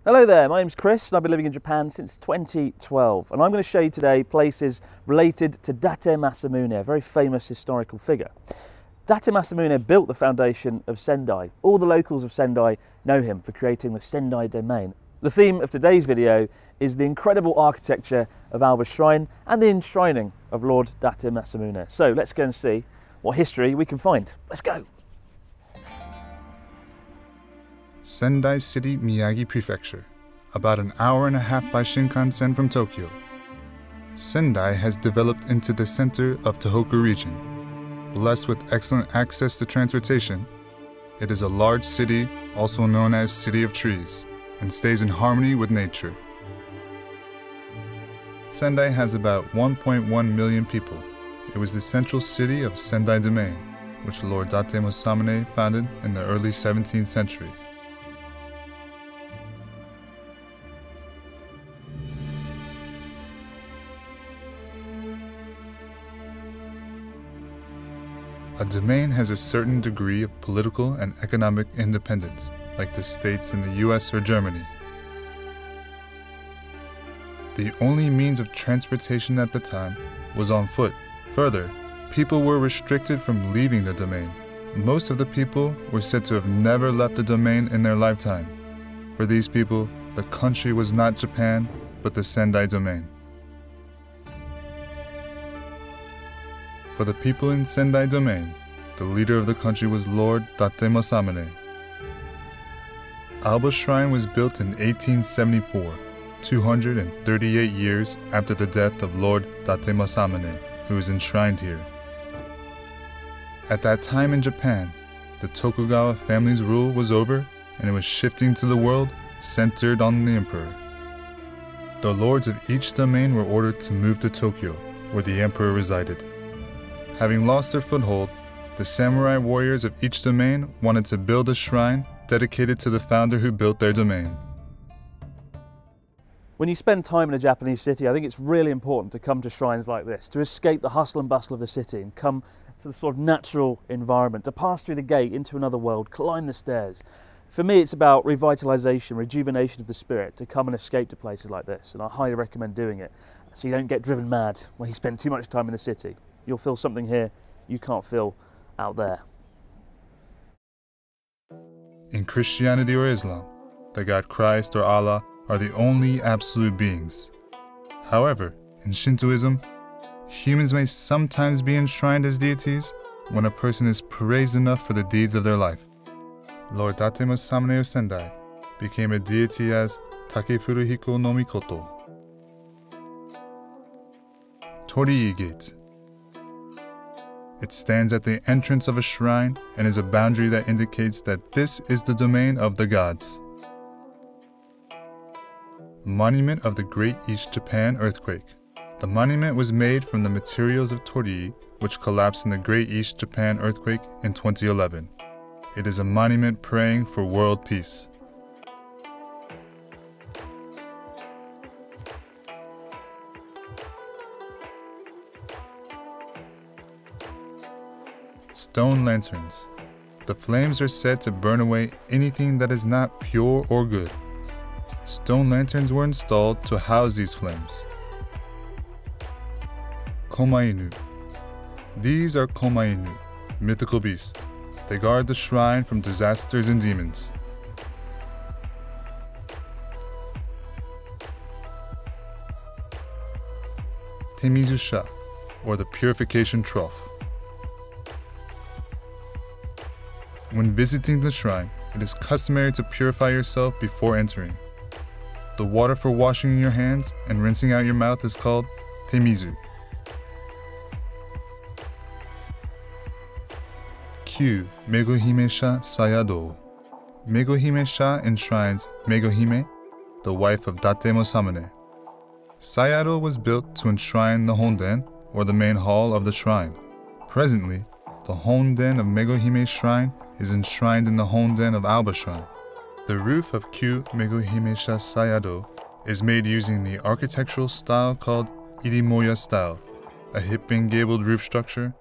Hello there, my name's Chris and I've been living in Japan since 2012 and I'm going to show you today places related to Date Masamune, a very famous historical figure. Date Masamune built the foundation of Sendai. All the locals of Sendai know him for creating the Sendai domain. The theme of today's video is the incredible architecture of Aoba Shrine and the enshrining of Lord Date Masamune. So let's go and see what history we can find. Let's go! Sendai City, Miyagi Prefecture, about an hour and a half by Shinkansen from Tokyo. Sendai has developed into the center of Tohoku region. Blessed with excellent access to transportation, it is a large city, also known as City of Trees, and stays in harmony with nature. Sendai has about 1.1 million people. It was the central city of Sendai Domain, which Lord Date Masamune founded in the early 17th century. A domain has a certain degree of political and economic independence, like the states in the US or Germany. The only means of transportation at the time was on foot. Further, people were restricted from leaving the domain. Most of the people were said to have never left the domain in their lifetime. For these people, the country was not Japan, but the Sendai domain. For the people in Sendai domain, the leader of the country was Lord Date Masamune. Aoba Shrine was built in 1874, 238 years after the death of Lord Date Masamune, who is enshrined here. At that time in Japan, the Tokugawa family's rule was over and it was shifting to the world centered on the emperor. The lords of each domain were ordered to move to Tokyo, where the emperor resided. Having lost their foothold, the samurai warriors of each domain wanted to build a shrine dedicated to the founder who built their domain. When you spend time in a Japanese city, I think it's really important to come to shrines like this, to escape the hustle and bustle of the city and come to the sort of natural environment, to pass through the gate into another world, climb the stairs. For me, it's about revitalization, rejuvenation of the spirit, to come and escape to places like this, and I highly recommend doing it so you don't get driven mad when you spend too much time in the city. You'll feel something here you can't feel out there. In Christianity or Islam, the God Christ or Allah are the only absolute beings. However, in Shintoism, humans may sometimes be enshrined as deities when a person is praised enough for the deeds of their life. Lord Date Masamune of Sendai became a deity as Takefuruhiko no Mikoto. Torii Gate. It stands at the entrance of a shrine and is a boundary that indicates that this is the domain of the gods. Monument of the Great East Japan Earthquake. The monument was made from the materials of torii, which collapsed in the Great East Japan Earthquake in 2011. It is a monument praying for world peace. Stone lanterns. The flames are said to burn away anything that is not pure or good. Stone lanterns were installed to house these flames. Komainu. These are komainu, mythical beasts. They guard the shrine from disasters and demons. Temizusha, or the purification trough. When visiting the shrine, it is customary to purify yourself before entering. The water for washing your hands and rinsing out your mouth is called temizu. Q. Meguhime-sha Sayado. Meguhime-sha enshrines Meguhime, the wife of Date Masamune. Sayado was built to enshrine the Honden, or the main hall of the shrine. Presently, the Honden of Meguhime Shrine is enshrined in the Honden of Aoba Shrine. The roof of Q Meguhime-sha Sayado is made using the architectural style called Irimoya style, a hip and gabled roof structure,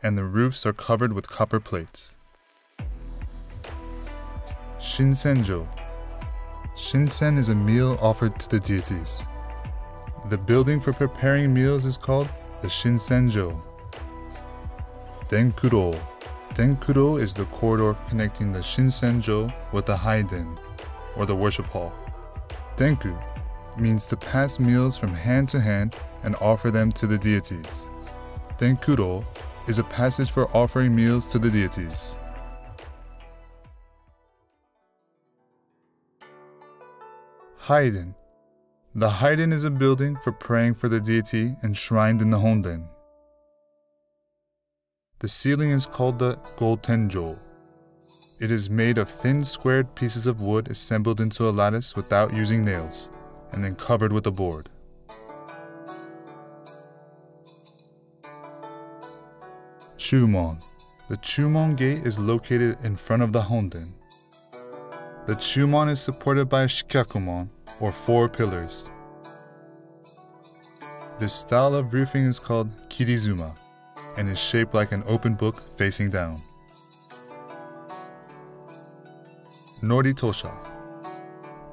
and the roofs are covered with copper plates. Shinsenjo. Shinsen is a meal offered to the deities. The building for preparing meals is called the Shinsenjo. Denkuro. Denkuro is the corridor connecting the Shinsenjo with the Haiden, or the worship hall. Denku means to pass meals from hand to hand and offer them to the deities. Denkuro is a passage for offering meals to the deities. Haiden. The Haiden is a building for praying for the deity enshrined in the Honden. The ceiling is called the Goltenjo. It is made of thin squared pieces of wood assembled into a lattice without using nails, and then covered with a board. Chumon. The Chumon gate is located in front of the Honden. The Chumon is supported by a shikyakumon, or 4 pillars. This style of roofing is called kirizuma, and is shaped like an open book facing down. Noritosha.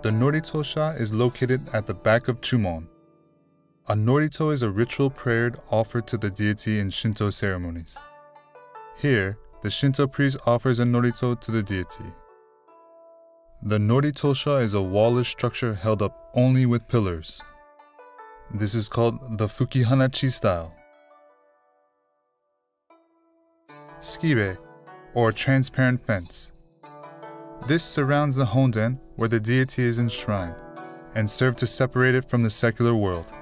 The Noritosha is located at the back of Chumon. A Norito is a ritual prayer offered to the deity in Shinto ceremonies. Here, the Shinto priest offers a Norito to the deity. The Noritosha is a wallish structure held up only with pillars. This is called the Fukihanachi style. Skibe, or transparent fence. This surrounds the Honden where the deity is enshrined, and serves to separate it from the secular world.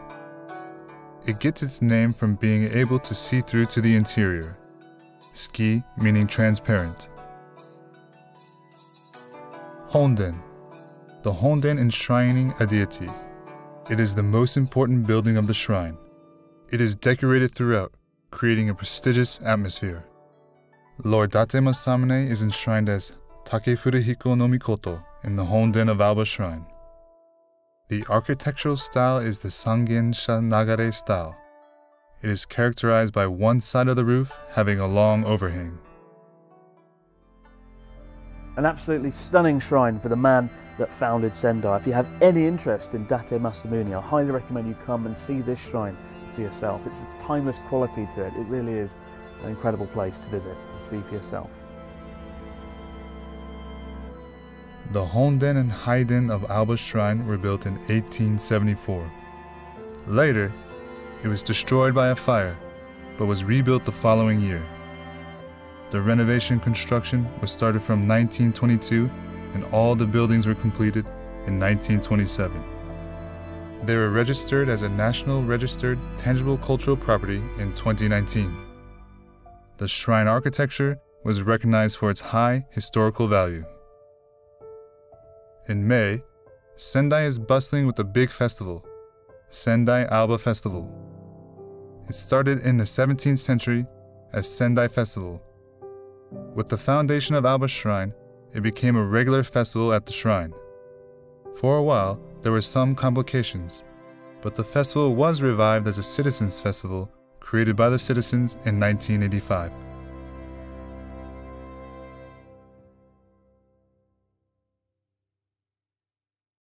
It gets its name from being able to see through to the interior. Ski meaning transparent. Honden. The Honden enshrining a deity. It is the most important building of the shrine. It is decorated throughout, creating a prestigious atmosphere. Lord Date Masamune is enshrined as Take Furuhiko no Mikoto in the Honden of Aoba Shrine. The architectural style is the Sangensha Nagare style. It is characterized by one side of the roof having a long overhang. An absolutely stunning shrine for the man that founded Sendai. If you have any interest in Date Masamune, I highly recommend you come and see this shrine for yourself. It's a timeless quality to it. It really is an incredible place to visit and see for yourself. The Honden and Haiden of Aoba Shrine were built in 1874. Later, it was destroyed by a fire, but was rebuilt the following year. The renovation construction was started from 1922, and all the buildings were completed in 1927. They were registered as a National Registered Tangible Cultural Property in 2019. The shrine architecture was recognized for its high historical value. In May, Sendai is bustling with a big festival, Sendai Aoba Festival. It started in the 17th century as Sendai Festival. With the foundation of Aoba Shrine, it became a regular festival at the shrine. For a while, there were some complications, but the festival was revived as a citizens' festival created by the citizens in 1985.